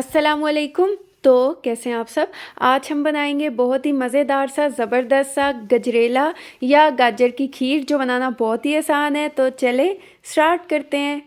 अस्सलामुअलैकुम। तो कैसे हैं आप सब। आज हम बनाएंगे बहुत ही मज़ेदार सा ज़बरदस्त सा गजरेला या गाजर की खीर, जो बनाना बहुत ही आसान है। तो चले स्टार्ट करते हैं।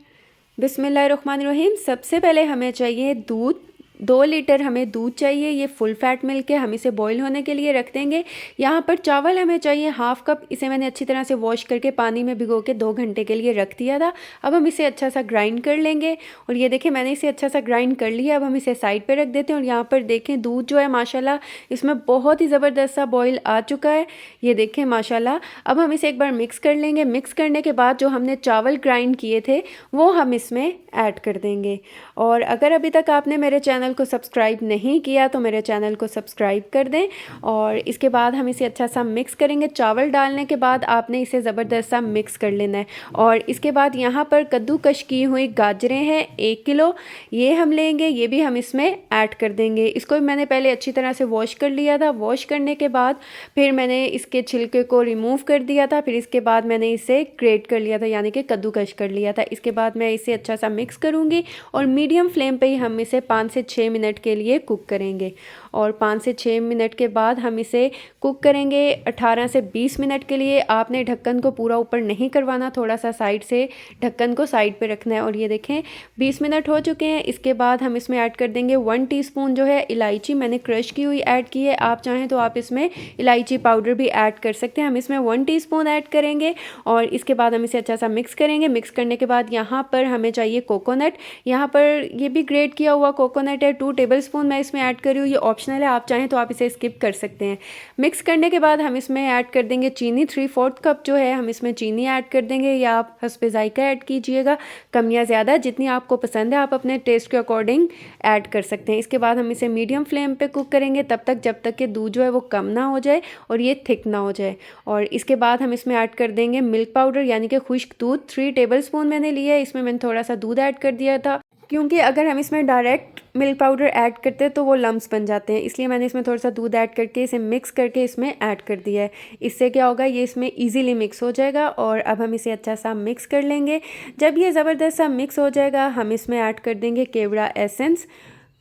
बिस्मिल्लाहिर्रहमानिर्रहीम। सबसे पहले हमें चाहिए दूध। 2 लीटर हमें दूध चाहिए। ये फुल फैट मिल्क है। हम इसे बॉईल होने के लिए रख देंगे। यहाँ पर चावल हमें चाहिए हाफ़ कप। इसे मैंने अच्छी तरह से वॉश करके पानी में भिगो के 2 घंटे के लिए रख दिया था। अब हम इसे अच्छा सा ग्राइंड कर लेंगे। और ये देखें, मैंने इसे अच्छा सा ग्राइंड कर लिया। अब हम इसे साइड पे रख देते हैं। और यहाँ पर देखें, दूध जो है माशाल्लाह इसमें बहुत ही ज़बरदस्त सा बॉईल आ चुका है। ये देखें माशाल्लाह। अब हम इसे एक बार मिक्स कर लेंगे। मिक्स करने के बाद जो हमने चावल ग्राइंड किए थे वो हम इसमें ऐड कर देंगे। और अगर अभी तक आपने मेरे चैनल को सब्सक्राइब नहीं किया तो मेरे चैनल को सब्सक्राइब कर दें। और इसके बाद हम इसे अच्छा सा मिक्स करेंगे। चावल डालने के बाद आपने इसे ज़बरदस्त सा मिक्स कर लेना है। और इसके बाद यहाँ पर कद्दूकश की हुई गाजरें हैं 1 किलो, ये हम लेंगे। ये भी हम इसमें ऐड कर देंगे। इसको मैंने पहले अच्छी तरह से वॉश कर लिया था। वॉश करने के बाद फिर मैंने इसके छिलके को रिमूव कर दिया था। फिर इसके बाद मैंने इसे ग्रेट कर लिया था, यानी कि कद्दूकश कर लिया था। इसके बाद मैं इसे अच्छा सा मिक्स करूँगी और मीडियम फ्लेम पे ही हम इसे 5 से 6 मिनट के लिए कुक करेंगे। और 5 से 6 मिनट के बाद हम इसे कुक करेंगे 18 से 20 मिनट के लिए। आपने ढक्कन को पूरा ऊपर नहीं करवाना, थोड़ा सा साइड से ढक्कन को साइड पे रखना है। और ये देखें 20 मिनट हो चुके हैं। इसके बाद हम इसमें ऐड कर देंगे 1 टीस्पून जो है इलायची, मैंने क्रश की हुई ऐड की है। आप चाहें तो आप इसमें इलायची पाउडर भी ऐड कर सकते हैं। हम इसमें 1 टीस्पून ऐड करेंगे। और इसके बाद हम इसे अच्छा सा मिक्स करेंगे। मिक्स करने के बाद यहाँ पर हमें चाहिए कोकोनट। यहाँ पर ये भी ग्रेट किया हुआ कोकोनट है, 2 टेबलस्पून मैं इसमें ऐड कर रही हूँ। ये ऑप्शनल है, आप चाहें तो आप इसे स्किप कर सकते हैं। मिक्स करने के बाद हम इसमें ऐड कर देंगे चीनी। 3/4 कप जो है हम इसमें चीनी ऐड कर देंगे, या आप हस्बे ज़ायका ऐड कीजिएगा, कम या ज़्यादा जितनी आपको पसंद है आप अपने टेस्ट के अकॉर्डिंग ऐड कर सकते हैं। इसके बाद हम इसे मीडियम फ्लेम पे कुक करेंगे तब तक जब तक कि दूध जो है वो कम ना हो जाए और ये थिक ना हो जाए। और इसके बाद हम इसमें ऐड कर देंगे मिल्क पाउडर, यानी कि खुश्क दूध। 3 टेबलस्पून मैंने लिया है। इसमें मैंने थोड़ा सा दूध ऐड कर दिया था, क्योंकि अगर हम इसमें डायरेक्ट मिल्क पाउडर ऐड करते हैं तो वो लम्स बन जाते हैं, इसलिए मैंने इसमें थोड़ा सा दूध ऐड करके इसे मिक्स करके इसमें ऐड कर दिया है। इससे क्या होगा, ये इसमें इजीली मिक्स हो जाएगा। और अब हम इसे अच्छा सा मिक्स कर लेंगे। जब ये ज़बरदस्त सा मिक्स हो जाएगा हम इसमें ऐड कर देंगे केवड़ा एसेंस।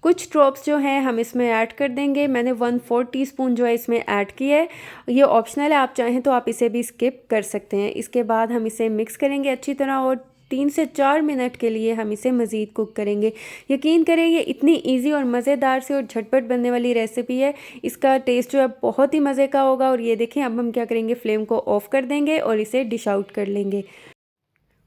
कुछ ड्रॉप्स जो हैं हम इसमें ऐड कर देंगे। मैंने 1/4 टीस्पून जो है इसमें ऐड किया है। ये ऑप्शनल है, आप चाहें तो आप इसे भी स्किप कर सकते हैं। इसके बाद हम इसे मिक्स करेंगे अच्छी तरह और 3 से 4 मिनट के लिए हम इसे मज़ीद कुक करेंगे। यकीन करें, ये इतनी इजी और मज़ेदार से और झटपट बनने वाली रेसिपी है। इसका टेस्ट जो है बहुत ही मज़े का होगा। और ये देखें, अब हम क्या करेंगे, फ्लेम को ऑफ़ कर देंगे और इसे डिश आउट कर लेंगे।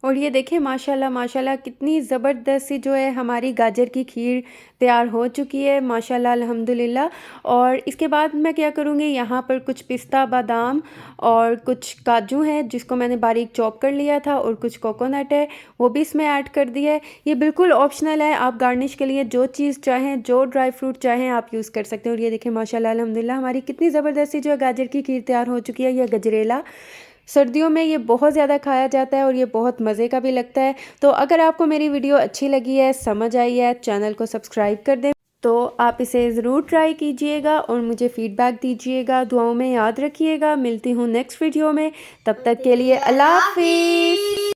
और ये देखें माशाल्लाह माशाल्लाह कितनी ज़बरदस्त सी जो है हमारी गाजर की खीर तैयार हो चुकी है माशाल्लाह अल्हम्दुलिल्लाह। और इसके बाद मैं क्या करूँगी, यहाँ पर कुछ पिस्ता बादाम और कुछ काजू हैं जिसको मैंने बारीक चॉप कर लिया था, और कुछ कोकोनट है वो भी इसमें ऐड कर दिया है। ये बिल्कुल ऑप्शनल है, आप गार्निश के लिए जो चीज़ चाहें, जो ड्राई फ्रूट चाहें आप यूज़ कर सकते हैं। और ये देखें माशाल्लाह अल्हम्दुलिल्लाह हमारी कितनी ज़बरदस्त सी जो है गाजर की खीर तैयार हो चुकी है। यह गजरेला सर्दियों में ये बहुत ज़्यादा खाया जाता है और ये बहुत मज़े का भी लगता है। तो अगर आपको मेरी वीडियो अच्छी लगी है, समझ आई है, चैनल को सब्सक्राइब कर दें। तो आप इसे ज़रूर ट्राई कीजिएगा और मुझे फ़ीडबैक दीजिएगा। दुआओं में याद रखिएगा। मिलती हूँ नेक्स्ट वीडियो में, तब तक के लिए अल्लाह हाफ़िज़।